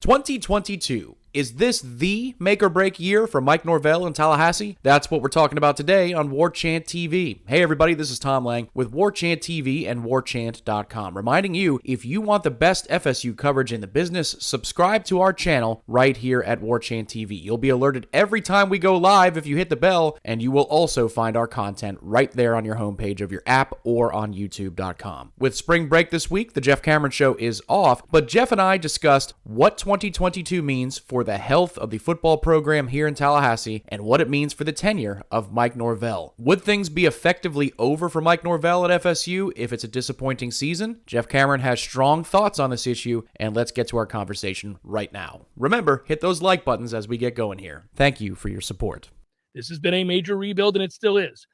2022. Is this the make or break year for Mike Norvell in Tallahassee? That's what we're talking about today on Warchant TV. Hey everybody, this is Tom Lang with Warchant TV and Warchant.com, reminding you, if you want the best FSU coverage in the business, subscribe to our channel right here at Warchant TV. You'll be alerted every time we go live if you hit the bell, and you will also find our content right there on your homepage of your app or on YouTube.com. With spring break this week, the Jeff Cameron Show is off, but Jeff and I discussed what 2022 means for the health of the football program here in Tallahassee and what it means for the tenure of Mike Norvell. Would things be effectively over for Mike Norvell at FSU if it's a disappointing season? Jeff Cameron has strong thoughts on this issue, and let's get to our conversation right now. Remember, hit those like buttons as we get going here. Thank you for your support. This has been a major rebuild, and it still is.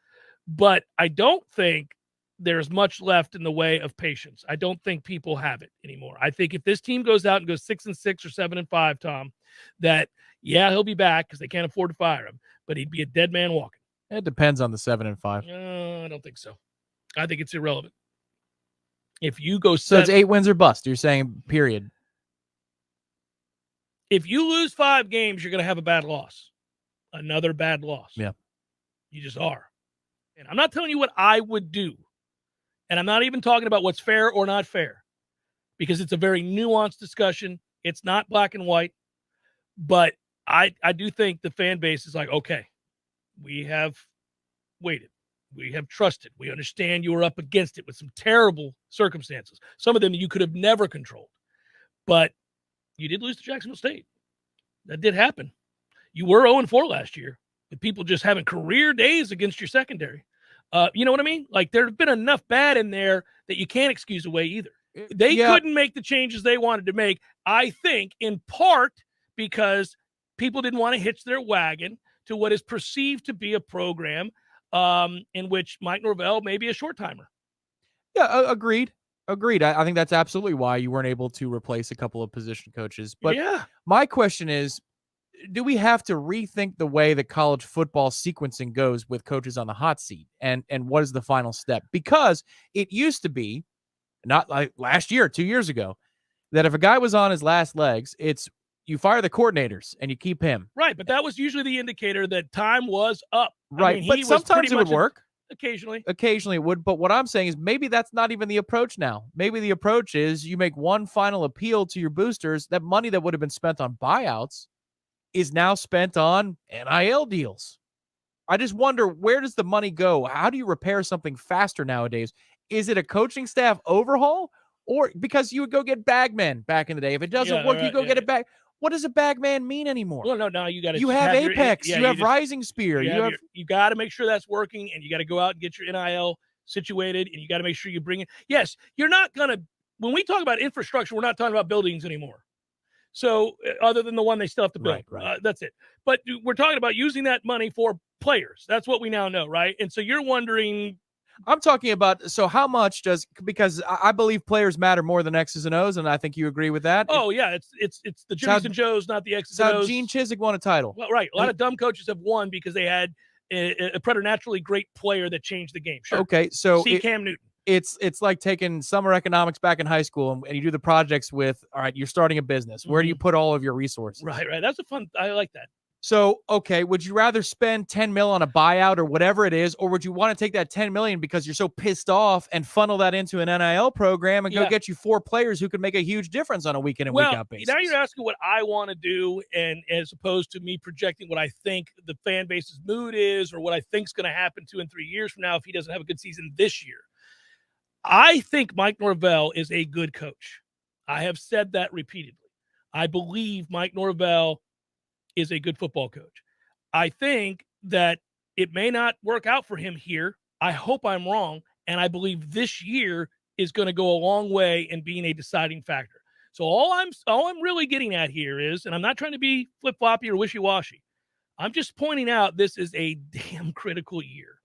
But I don't think there's much left in the way of patience. I don't think people have it anymore. I think if this team goes out and goes 6-6 or 7-5, Tom, that, yeah, he'll be back because they can't afford to fire him, but he'd be a dead man walking. It depends on the 7-5. I don't think so. I think it's irrelevant. If you go So it's 8 wins or bust, you're saying, period. If you lose 5 games, you're going to have a bad loss. Another bad loss. Yeah. You just are. And I'm not telling you what I would do. And I'm not even talking about what's fair or not fair, because it's a very nuanced discussion. It's not black and white. But I do think the fan base is like, okay, we have waited. We have trusted. We understand you were up against it with some terrible circumstances. Some of them you could have never controlled. But you did lose to Jacksonville State. That did happen. You were 0-4 last year, with people just having career days against your secondary. You know what I mean? Like, there have been enough bad in there that you can't excuse away either. They couldn't make the changes they wanted to make, I think, in part because people didn't want to hitch their wagon to what is perceived to be a program in which Mike Norvell may be a short-timer. Yeah, agreed. I think that's absolutely why you weren't able to replace a couple of position coaches. But my question is, do we have to rethink the way that college football sequencing goes with coaches on the hot seat? And what is the final step? Because it used to be, not like last year, 2 years ago, that if a guy was on his last legs, it's you fire the coordinators and you keep him. Right, but that was usually the indicator that time was up. Right, but sometimes it would work. Occasionally it would. But what I'm saying is maybe that's not even the approach now. Maybe the approach is you make one final appeal to your boosters. That money that would have been spent on buyouts is now spent on NIL deals. I just wonder, where does the money go? How do you repair something faster nowadays? Is it a coaching staff overhaul? Or because you would go get bagmen back in the day. If it doesn't work, you go get it back. What does a bagman mean anymore? Well, no, now you got to. You have Apex. You have Rising Spear. You got to make sure that's working, and you got to go out and get your NIL situated, and you got to make sure you bring it. Yes, you're not going to. When we talk about infrastructure, we're not talking about buildings anymore. So other than the one they still have to build, right. That's it. But we're talking about using that money for players. That's what we now know, right? And so you're wondering. I'm talking about, so how much because I believe players matter more than X's and O's, and I think you agree with that. Oh, yeah, it's the Jimmys and Joes, not the X's and O's. How Gene Chizik won a title. Well, right. A lot of dumb coaches have won because they had a preternaturally great player that changed the game. Sure. Okay, so Cam Newton. It's like taking summer economics back in high school, and you do the projects with, all right, you're starting a business. Where do you put all of your resources? Right. That's I like that. So, okay, would you rather spend $10 million on a buyout or whatever it is, or would you want to take that $10 million because you're so pissed off and funnel that into an NIL program and go get you 4 players who can make a huge difference on a week in and week out basis? Now you're asking what I want to do, and as opposed to me projecting what I think the fan base's mood is or what I think is going to happen 2 and 3 years from now if he doesn't have a good season this year. I think Mike Norvell is a good coach. I have said that repeatedly. I believe Mike Norvell is a good football coach. I think that it may not work out for him here. I hope I'm wrong. And I believe this year is going to go a long way in being a deciding factor. So all I'm really getting at here is, and I'm not trying to be flip-floppy or wishy-washy, I'm just pointing out this is a damn critical year.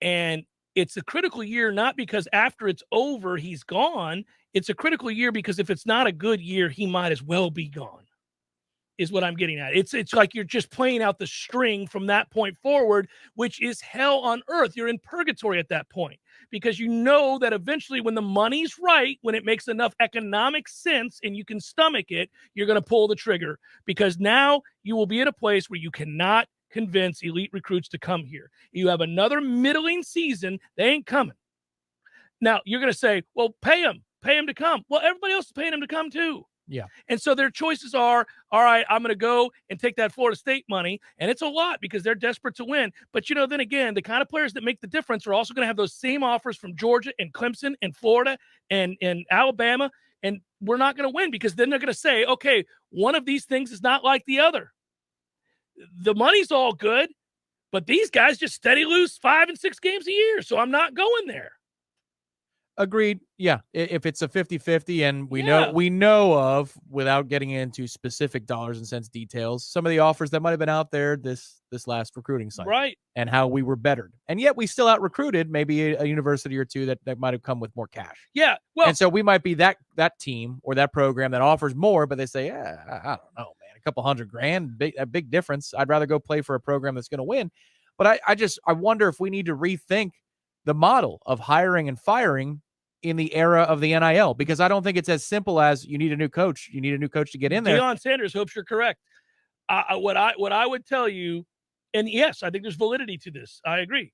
And it's a critical year not because after it's over, he's gone. It's a critical year because if it's not a good year, he might as well be gone, is what I'm getting at. It's like you're just playing out the string from that point forward, which is hell on earth. You're in purgatory at that point because you know that eventually when the money's right, when it makes enough economic sense and you can stomach it, you're going to pull the trigger, because now you will be at a place where you cannot convince elite recruits to come here. You have another middling season, they ain't coming. Now, you're going to say, well, pay them to come. Well, everybody else is paying them to come too. Yeah. And so their choices are, all right, I'm going to go and take that Florida State money. And it's a lot because they're desperate to win. But, then again, the kind of players that make the difference are also going to have those same offers from Georgia and Clemson and Florida and Alabama. And we're not going to win, because then they're going to say, okay, one of these things is not like the other. The money's all good, but these guys just steady lose 5 and 6 games a year. So I'm not going there. Agreed. Yeah. If it's a 50-50, and we know of, without getting into specific dollars and cents details, some of the offers that might have been out there this last recruiting cycle, right? And how we were bettered, and yet we still out recruited maybe a university or two that might have come with more cash. Yeah. Well, and so we might be that team or that program that offers more, but they say, yeah, I don't know, man, a couple $100,000, a big difference. I'd rather go play for a program that's going to win. But I wonder if we need to rethink the model of hiring and firing in the era of the NIL, because I don't think it's as simple as you need a new coach. You need a new coach to get in there. Deion Sanders hopes you're correct. What I would tell you, and yes, I think there's validity to this. I agree.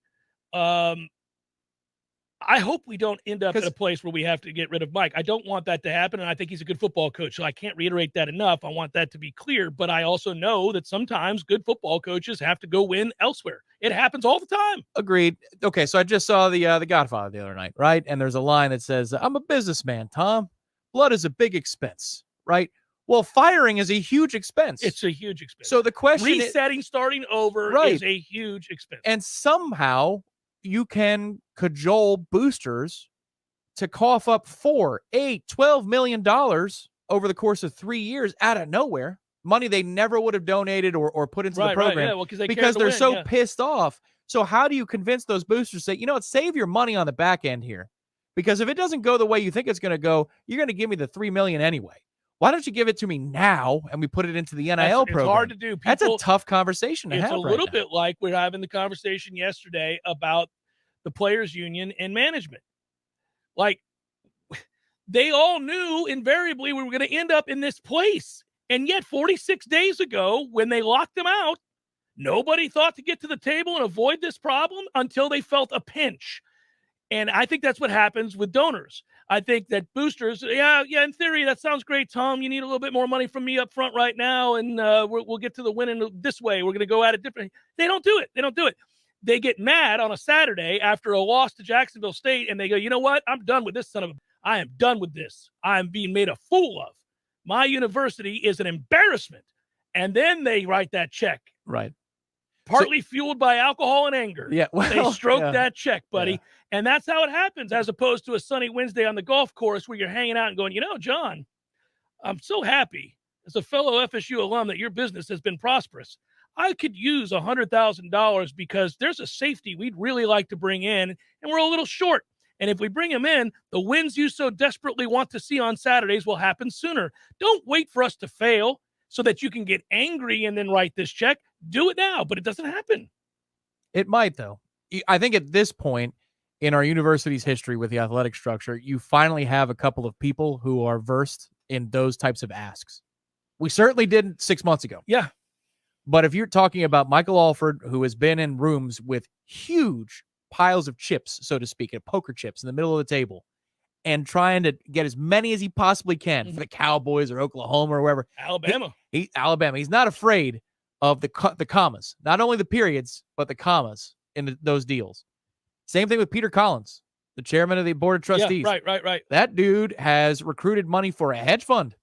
I hope we don't end up at a place where we have to get rid of Mike. I don't want that to happen, and I think he's a good football coach, so I can't reiterate that enough. I want that to be clear, but I also know that sometimes good football coaches have to go win elsewhere. It happens all the time. Agreed. Okay, so I just saw the Godfather the other night, right? And there's a line that says, "I'm a businessman, Tom. Blood is a big expense," right? Well, firing is a huge expense. It's a huge expense. So the question resetting, starting over is a huge expense. And somehow you can cajole boosters to cough up $4, $8, $12 million over the course of 3 years out of nowhere, money they never would have donated or put into the program, right. Yeah, well, because they're so pissed off. So how do you convince those boosters to say, save your money on the back end here? Because if it doesn't go the way you think it's going to go, you're going to give me the $3 million anyway. Why don't you give it to me now and we put it into the NIL program? It's hard to do. That's a tough conversation to have. It's a little bit like we're having the conversation yesterday about the players union and management. Like, they all knew invariably we were going to end up in this place. And yet 46 days ago, when they locked them out, nobody thought to get to the table and avoid this problem until they felt a pinch. And I think that's what happens with donors. I think that boosters, in theory, that sounds great, Tom. You need a little bit more money from me up front right now, and we'll get to the winning this way. We're going to go at it differently. They don't do it. They get mad on a Saturday after a loss to Jacksonville State, and they go, you know what? I'm done with this I am done with this. I am being made a fool of. My university is an embarrassment. And then they write that check. Right. Partly fueled by alcohol and anger. Yeah. Well, they stroke that check, buddy. Yeah. And that's how it happens, as opposed to a sunny Wednesday on the golf course where you're hanging out and going, John, I'm so happy as a fellow FSU alum that your business has been prosperous. I could use $100,000 because there's a safety we'd really like to bring in, and we're a little short. And if we bring him in, the wins you so desperately want to see on Saturdays will happen sooner. Don't wait for us to fail so that you can get angry and then write this check. Do it now, but it doesn't happen. It might, though. I think at this point in our university's history with the athletic structure, you finally have a couple of people who are versed in those types of asks. We certainly didn't 6 months ago. Yeah. But if you're talking about Michael Alford, who has been in rooms with huge piles of chips, so to speak, poker chips in the middle of the table, and trying to get as many as he possibly can for the Cowboys or Oklahoma or wherever. Alabama. Alabama. He's not afraid of the commas, not only the periods, but the commas in those deals. Same thing with Peter Collins, the chairman of the board of trustees. Yeah, right. That dude has recruited money for a hedge fund.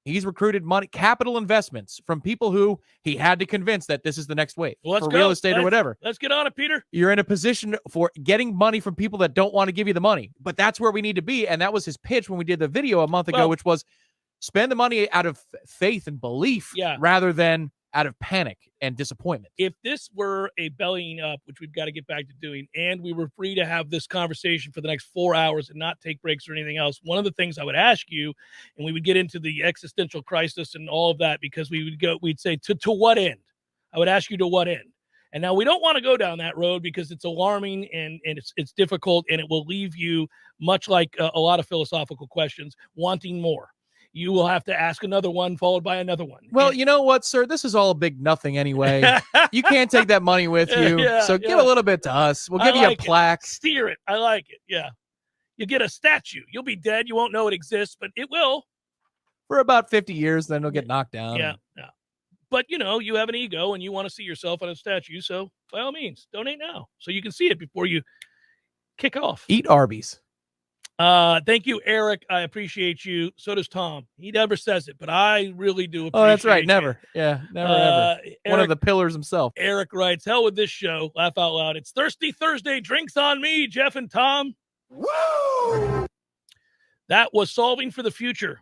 He's recruited money, capital investments from people who he had to convince that this is the next wave for real estate or whatever. Let's get on it, Peter. You're in a position for getting money from people that don't want to give you the money, but that's where we need to be. And that was his pitch when we did the video a month ago, which was spend the money out of faith and belief rather than out of panic and disappointment. If this were a bellying up, which we've got to get back to doing, and we were free to have this conversation for the next 4 hours and not take breaks or anything else, one of the things I would ask you, and we would get into the existential crisis and all of that, because we'd say to what end? I would ask you to what end? And now we don't want to go down that road because it's alarming and it's difficult, and it will leave you, much like a lot of philosophical questions, wanting more. You will have to ask another one followed by another one. Well, you know what, sir? This is all a big nothing anyway. You can't take that money with you. So give a little bit to us. We'll give you a plaque. Steer it. I like it. Yeah. You get a statue. You'll be dead. You won't know it exists, but it will. For about 50 years, then it'll get knocked down. Yeah. But, you have an ego and you want to see yourself on a statue. So by all means, donate now so you can see it before you kick off. Eat Arby's. Thank you, Eric. I appreciate you. So does Tom. He never says it, but I really do appreciate it. Oh, that's right. Never. Yeah, never, ever. Eric, one of the pillars himself. Eric writes, hell with this show. Laugh out loud. It's Thirsty Thursday. Drinks on me, Jeff and Tom. Woo! That was Solving for the Future.